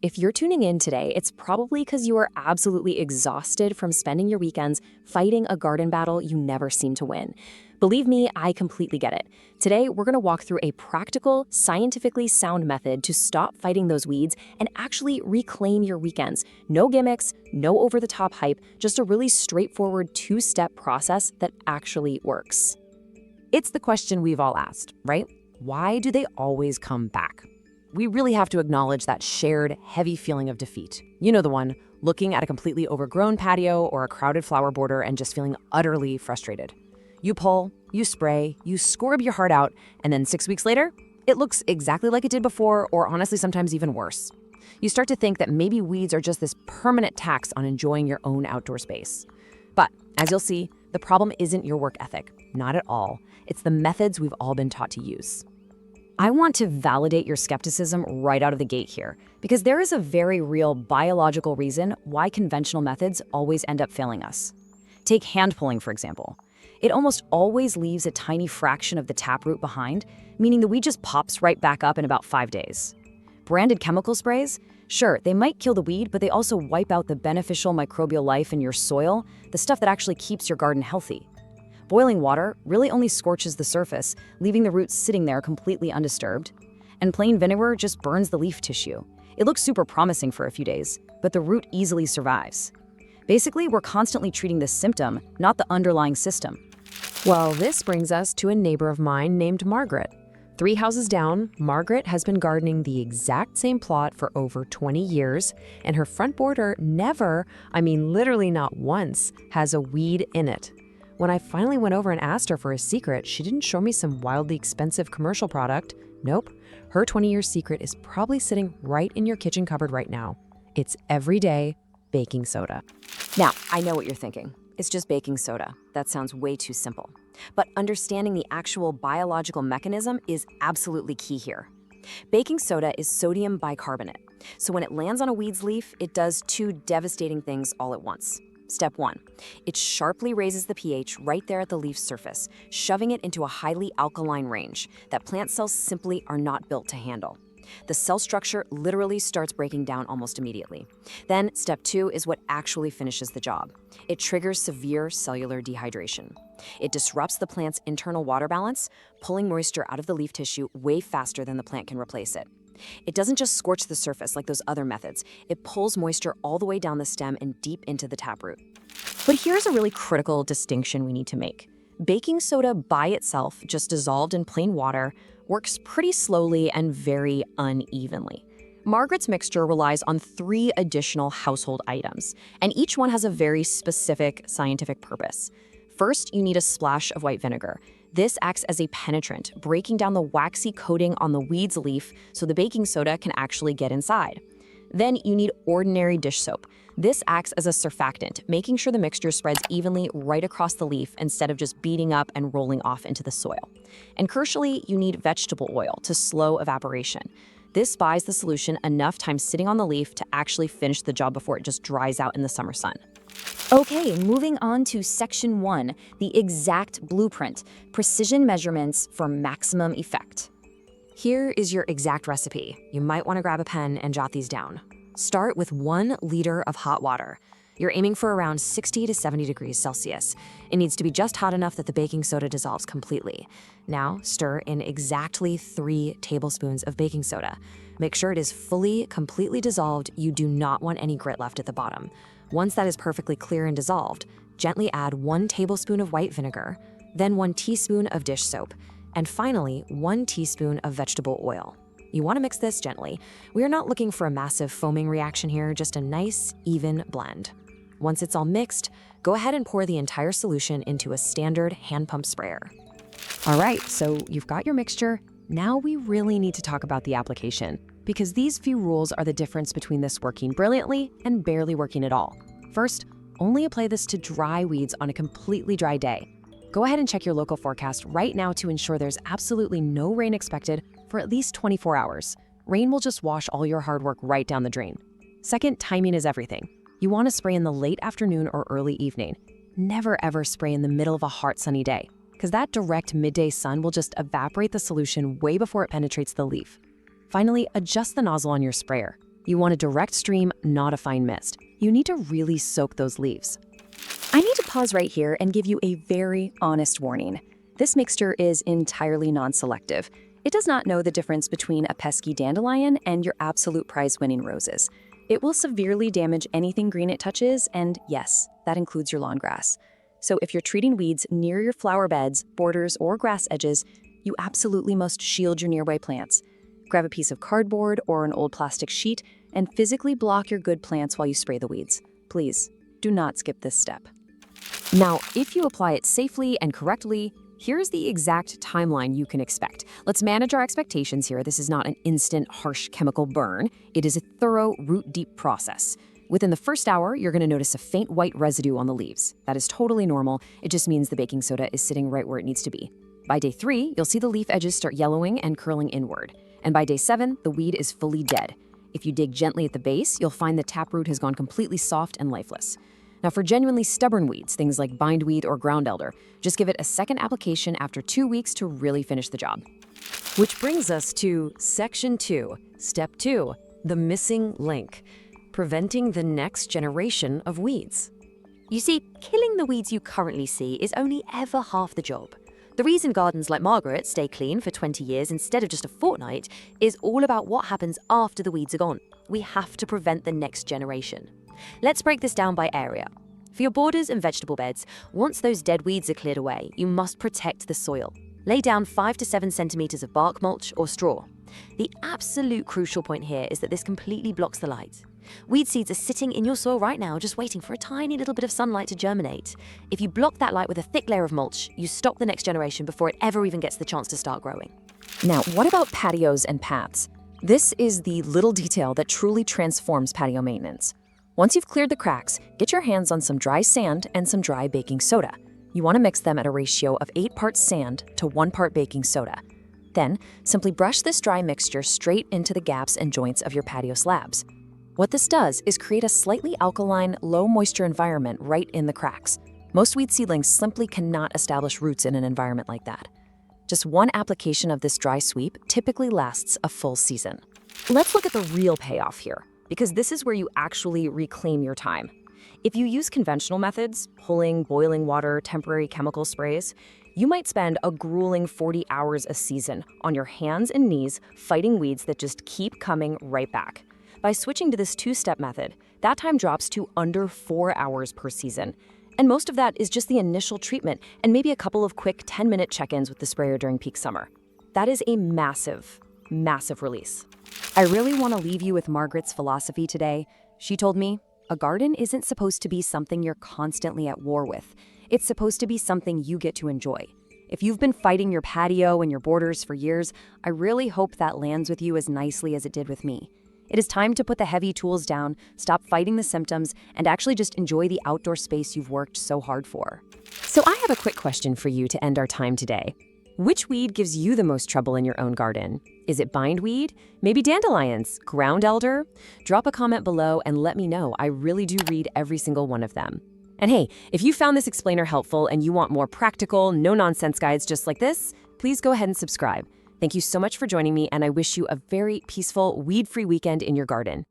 If you're tuning in today, it's probably because you are absolutely exhausted from spending your weekends fighting a garden battle you never seem to win. Believe me, I completely get it. Today, we're going to walk through a practical, scientifically sound method to stop fighting those weeds and actually reclaim your weekends. No gimmicks, no over-the-top hype, just a really straightforward two-step process that actually works. It's the question we've all asked, right? Why do they always come back? We really have to acknowledge that shared, heavy feeling of defeat. You know the one, looking at a completely overgrown patio or a crowded flower border and just feeling utterly frustrated. You pull, you spray, you scrub your heart out, and then 6 weeks later, it looks exactly like it did before, or honestly sometimes even worse. You start to think that maybe weeds are just this permanent tax on enjoying your own outdoor space. But as you'll see, the problem isn't your work ethic, not at all. It's the methods we've all been taught to use. I want to validate your skepticism right out of the gate here, because there is a very real biological reason why conventional methods always end up failing us. Take hand pulling, for example. It almost always leaves a tiny fraction of the taproot behind, meaning the weed just pops right back up in about 5 days. Branded chemical sprays? Sure, they might kill the weed, but they also wipe out the beneficial microbial life in your soil, the stuff that actually keeps your garden healthy. Boiling water really only scorches the surface, leaving the roots sitting there completely undisturbed. And plain vinegar just burns the leaf tissue. It looks super promising for a few days, but the root easily survives. Basically, we're constantly treating the symptom, not the underlying system. Well, this brings us to a neighbor of mine named Margaret. 3 houses down, Margaret has been gardening the exact same plot for over 20 years, and her front border never, literally not once, has a weed in it. When I finally went over and asked her for a secret, she didn't show me some wildly expensive commercial product. Nope. Her 20-year secret is probably sitting right in your kitchen cupboard right now. It's everyday baking soda. Now, I know what you're thinking. It's just baking soda. That sounds way too simple. But understanding the actual biological mechanism is absolutely key here. Baking soda is sodium bicarbonate. So when it lands on a weed's leaf, it does 2 devastating things all at once. Step 1, it sharply raises the pH right there at the leaf's surface, shoving it into a highly alkaline range that plant cells simply are not built to handle. The cell structure literally starts breaking down almost immediately. Then, step 2 is what actually finishes the job. It triggers severe cellular dehydration. It disrupts the plant's internal water balance, pulling moisture out of the leaf tissue way faster than the plant can replace it. It doesn't just scorch the surface like those other methods. It pulls moisture all the way down the stem and deep into the taproot. But here's a really critical distinction we need to make. Baking soda by itself, just dissolved in plain water, works pretty slowly and very unevenly. Margaret's mixture relies on 3 additional household items, and each one has a very specific scientific purpose. First, you need a splash of white vinegar. This acts as a penetrant, breaking down the waxy coating on the weed's leaf so the baking soda can actually get inside. Then you need ordinary dish soap. This acts as a surfactant, making sure the mixture spreads evenly right across the leaf instead of just beating up and rolling off into the soil. And crucially, you need vegetable oil to slow evaporation. This buys the solution enough time sitting on the leaf to actually finish the job before it just dries out in the summer sun. Okay, moving on to section 1, the exact blueprint, precision measurements for maximum effect. Here is your exact recipe. You might want to grab a pen and jot these down. Start with 1 liter of hot water. You're aiming for around 60 to 70 degrees Celsius. It needs to be just hot enough that the baking soda dissolves completely. Now, stir in exactly 3 tablespoons of baking soda. Make sure it is completely dissolved. You do not want any grit left at the bottom. Once that is perfectly clear and dissolved, gently add 1 tablespoon of white vinegar, then 1 teaspoon of dish soap, and finally 1 teaspoon of vegetable oil. You want to mix this gently. We are not looking for a massive foaming reaction here, just a nice, even blend. Once it's all mixed, go ahead and pour the entire solution into a standard hand pump sprayer. All right, so you've got your mixture. Now we really need to talk about the application, because these few rules are the difference between this working brilliantly and barely working at all. First, only apply this to dry weeds on a completely dry day. Go ahead and check your local forecast right now to ensure there's absolutely no rain expected for at least 24 hours. Rain will just wash all your hard work right down the drain. Second, timing is everything. You want to spray in the late afternoon or early evening. Never ever spray in the middle of a hot sunny day, because that direct midday sun will just evaporate the solution way before it penetrates the leaf. Finally, adjust the nozzle on your sprayer. You want a direct stream, not a fine mist. You need to really soak those leaves. I need to pause right here and give you a very honest warning. This mixture is entirely non-selective. It does not know the difference between a pesky dandelion and your absolute prize-winning roses. It will severely damage anything green it touches, and yes, that includes your lawn grass. So if you're treating weeds near your flower beds, borders, or grass edges, you absolutely must shield your nearby plants. Grab a piece of cardboard or an old plastic sheet and physically block your good plants while you spray the weeds. Please, do not skip this step. Now, if you apply it safely and correctly, here's the exact timeline you can expect. Let's manage our expectations here. This is not an instant, harsh chemical burn. It is a thorough, root-deep process. Within the first hour, you're going to notice a faint white residue on the leaves. That is totally normal. It just means the baking soda is sitting right where it needs to be. By day 3, you'll see the leaf edges start yellowing and curling inward. And by day 7, the weed is fully dead. If you dig gently at the base, you'll find the taproot has gone completely soft and lifeless. Now, for genuinely stubborn weeds, things like bindweed or ground elder, just give it a second application after 2 weeks to really finish the job. Which brings us to Section 2, Step 2, the missing link, preventing the next generation of weeds. You see, killing the weeds you currently see is only ever half the job. The reason gardens like Margaret stay clean for 20 years instead of just a fortnight is all about what happens after the weeds are gone. We have to prevent the next generation. Let's break this down by area. For your borders and vegetable beds, once those dead weeds are cleared away, you must protect the soil. Lay down 5 to 7 centimeters of bark mulch or straw. The absolute crucial point here is that this completely blocks the light. Weed seeds are sitting in your soil right now, just waiting for a tiny little bit of sunlight to germinate. If you block that light with a thick layer of mulch, you stop the next generation before it ever even gets the chance to start growing. Now, what about patios and paths? This is the little detail that truly transforms patio maintenance. Once you've cleared the cracks, get your hands on some dry sand and some dry baking soda. You want to mix them at a ratio of 8 parts sand to 1 part baking soda. Then, simply brush this dry mixture straight into the gaps and joints of your patio slabs. What this does is create a slightly alkaline, low-moisture environment right in the cracks. Most weed seedlings simply cannot establish roots in an environment like that. Just one application of this dry sweep typically lasts a full season. Let's look at the real payoff here, because this is where you actually reclaim your time. If you use conventional methods, pulling, boiling water, temporary chemical sprays, you might spend a grueling 40 hours a season on your hands and knees fighting weeds that just keep coming right back. By switching to this 2-step method, that time drops to under 4 hours per season. And most of that is just the initial treatment and maybe a couple of quick 10-minute check-ins with the sprayer during peak summer. That is a massive, massive release. I really want to leave you with Margaret's philosophy today. She told me, a garden isn't supposed to be something you're constantly at war with. It's supposed to be something you get to enjoy. If you've been fighting your patio and your borders for years, I really hope that lands with you as nicely as it did with me. It is time to put the heavy tools down, stop fighting the symptoms, and actually just enjoy the outdoor space you've worked so hard for. So I have a quick question for you to end our time today. Which weed gives you the most trouble in your own garden? Is it bindweed? Maybe dandelions? Ground elder? Drop a comment below and let me know. I really do read every single one of them. And hey, if you found this explainer helpful and you want more practical, no-nonsense guides just like this, please go ahead and subscribe. Thank you so much for joining me, and I wish you a very peaceful, weed-free weekend in your garden.